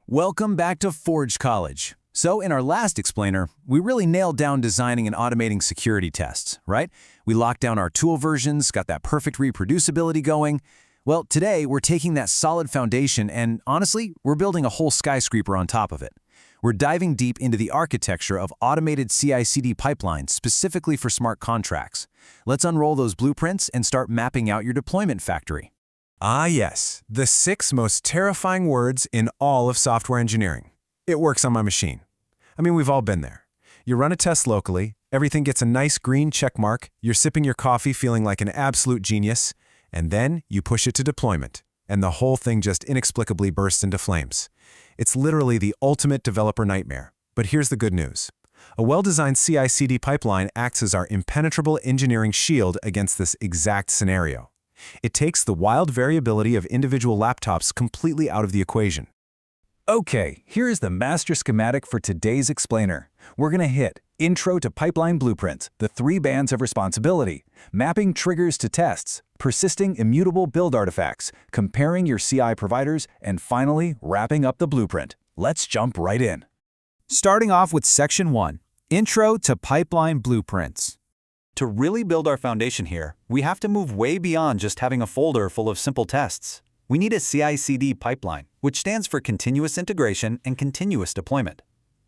Welcome back to Forge College. So in our last explainer, we really nailed down designing and automating security tests, right? We locked down our tool versions, got that perfect reproducibility going. Well, today we're taking that solid foundation and honestly, we're building a whole skyscraper on top of it. We're diving deep into the architecture of automated CI/CD pipelines specifically for smart contracts. Let's unroll those blueprints and start mapping out your deployment factory. Ah yes, the 6 most terrifying words in all of software engineering. It works on my machine. I mean, we've all been there. You run a test locally, everything gets a nice green check mark, you're sipping your coffee feeling like an absolute genius, and then you push it to deployment, and the whole thing just inexplicably bursts into flames. It's literally the ultimate developer nightmare. But here's the good news. A well-designed CI/CD pipeline acts as our impenetrable engineering shield against this exact scenario. It takes the wild variability of individual laptops completely out of the equation. Okay, here is the master schematic for today's explainer. We're going to hit Intro to Pipeline Blueprints, the 3 bands of responsibility, mapping triggers to tests, persisting immutable build artifacts, comparing your CI providers, and finally, wrapping up the blueprint. Let's jump right in. Starting off with Section 1, Intro to Pipeline Blueprints. To really build our foundation here, we have to move way beyond just having a folder full of simple tests. We need a CI/CD pipeline, which stands for continuous integration and continuous deployment.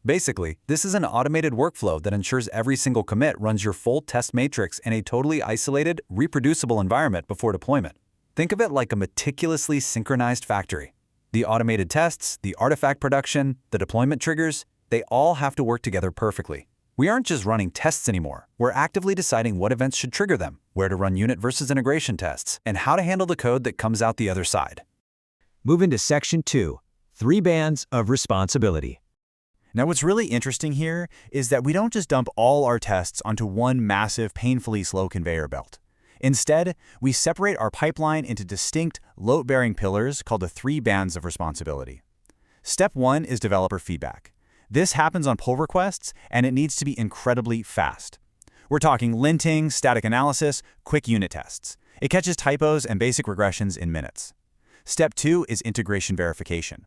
Basically, this is an automated workflow that ensures every single commit runs your full test matrix in a totally isolated, reproducible environment before deployment. Think of it like a meticulously synchronized factory. The automated tests, the artifact production, the deployment triggers, they all have to work together perfectly. We aren't just running tests anymore. We're actively deciding what events should trigger them, where to run unit versus integration tests, and how to handle the code that comes out the other side. Move into Section 2, 3 bands of responsibility. Now what's really interesting here is that we don't just dump all our tests onto one massive, painfully slow conveyor belt. Instead, we separate our pipeline into distinct, load-bearing pillars called the 3 bands of responsibility. Step 1 is developer feedback. This happens on pull requests, and it needs to be incredibly fast. We're talking linting, static analysis, quick unit tests. It catches typos and basic regressions in minutes. Step 2 is integration verification.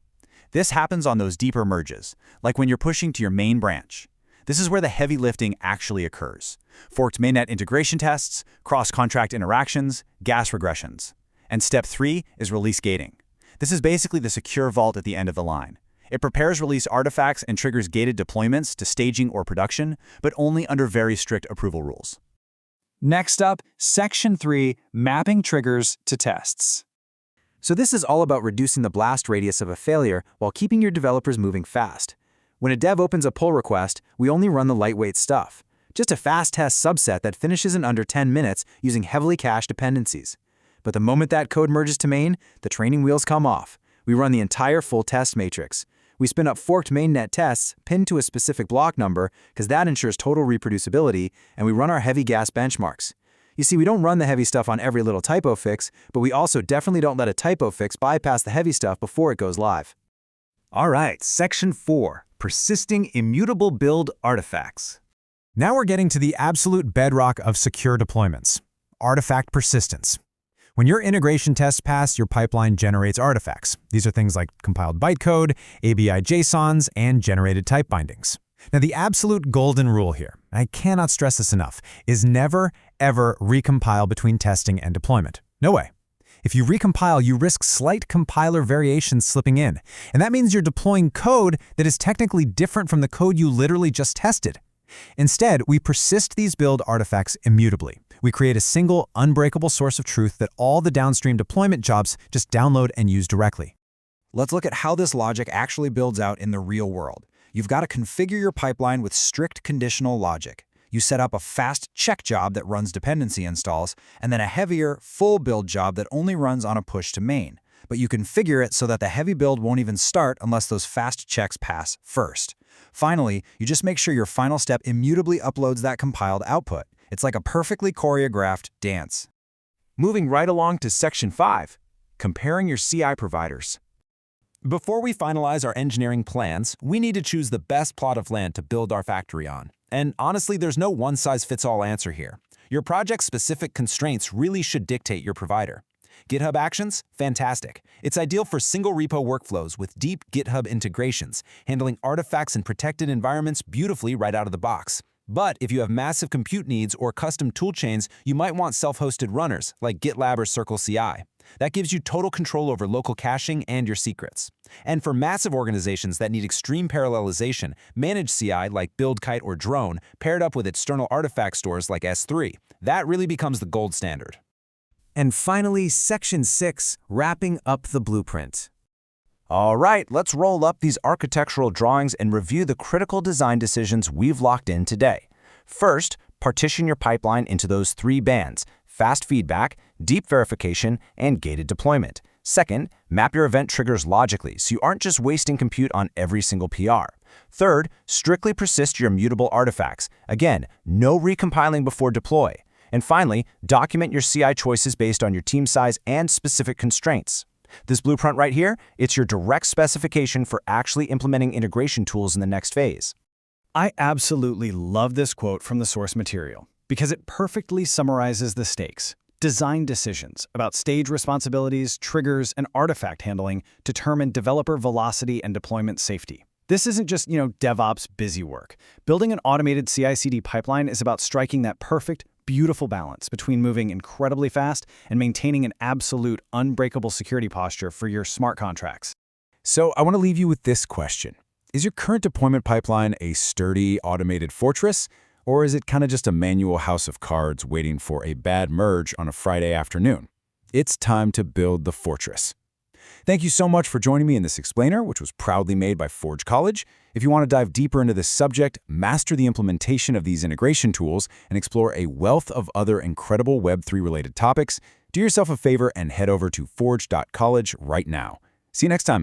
This happens on those deeper merges, like when you're pushing to your main branch. This is where the heavy lifting actually occurs. Forked-mainnet integration tests, cross-contract interactions, gas regressions. And step 3 is release gating. This is basically the secure vault at the end of the line. It prepares release artifacts and triggers gated deployments to staging or production, but only under very strict approval rules. Next up, Section 3, Mapping Triggers to Tests. So this is all about reducing the blast radius of a failure while keeping your developers moving fast. When a dev opens a pull request, we only run the lightweight stuff. Just a fast test subset that finishes in under 10 minutes using heavily cached dependencies. But the moment that code merges to main, the training wheels come off. We run the entire full test matrix. We spin up forked-mainnet tests pinned to a specific block number because that ensures total reproducibility, and we run our heavy gas benchmarks. You see, we don't run the heavy stuff on every little typo fix, but we also definitely don't let a typo fix bypass the heavy stuff before it goes live. All right, Section 4, Persisting Immutable Build Artifacts. Now we're getting to the absolute bedrock of secure deployments, artifact persistence. When your integration tests pass, your pipeline generates artifacts. These are things like compiled bytecode, ABI JSONs, and generated type bindings. Now, the absolute golden rule here, and I cannot stress this enough, is never, ever recompile between testing and deployment. No way. If you recompile, you risk slight compiler variations slipping in, and that means you're deploying code that is technically different from the code you literally just tested. Instead, we persist these build artifacts immutably. We create a single, unbreakable source of truth that all the downstream deployment jobs just download and use directly. Let's look at how this logic actually builds out in the real world. You've got to configure your pipeline with strict conditional logic. You set up a fast check job that runs dependency installs, and then a heavier, full build job that only runs on a push to main. But you configure it so that the heavy build won't even start unless those fast checks pass first. Finally, you just make sure your final step immutably uploads that compiled output. It's like a perfectly choreographed dance. Moving right along to Section 5, Comparing your CI providers. Before we finalize our engineering plans, we need to choose the best plot of land to build our factory on. And honestly, there's no one-size-fits-all answer here. Your project's specific constraints really should dictate your provider. GitHub Actions? Fantastic. It's ideal for single repo workflows with deep GitHub integrations, handling artifacts in protected environments beautifully right out of the box. But if you have massive compute needs or custom toolchains, you might want self-hosted runners like GitLab or CircleCI. That gives you total control over local caching and your secrets. And for massive organizations that need extreme parallelization, managed CI like BuildKite or Drone, paired up with external artifact stores like S3, that really becomes the gold standard. And finally, Section 6, wrapping up the blueprint. All right, let's roll up these architectural drawings and review the critical design decisions we've locked in today. First, partition your pipeline into those 3 bands: fast feedback, deep verification, and gated deployment. Second, map your event triggers logically so you aren't just wasting compute on every single PR. Third, strictly persist your immutable artifacts. Again, no recompiling before deploy. And finally, document your CI choices based on your team size and specific constraints. This blueprint right here, it's your direct specification for actually implementing integration tools in the next phase. I absolutely love this quote from the source material because it perfectly summarizes the stakes. Design decisions about stage responsibilities, triggers, and artifact handling determine developer velocity and deployment safety. This isn't just, DevOps busy work. Building an automated CI/CD pipeline is about striking that perfect, beautiful balance between moving incredibly fast and maintaining an absolute, unbreakable security posture for your smart contracts. So I want to leave you with this question. Is your current deployment pipeline a sturdy, automated fortress, or is it kind of just a manual house of cards waiting for a bad merge on a Friday afternoon? It's time to build the fortress. Thank you so much for joining me in this explainer, which was proudly made by Forge College. If you want to dive deeper into this subject, master the implementation of these integration tools, and explore a wealth of other incredible Web3-related topics, do yourself a favor and head over to forge.college right now. See you next time.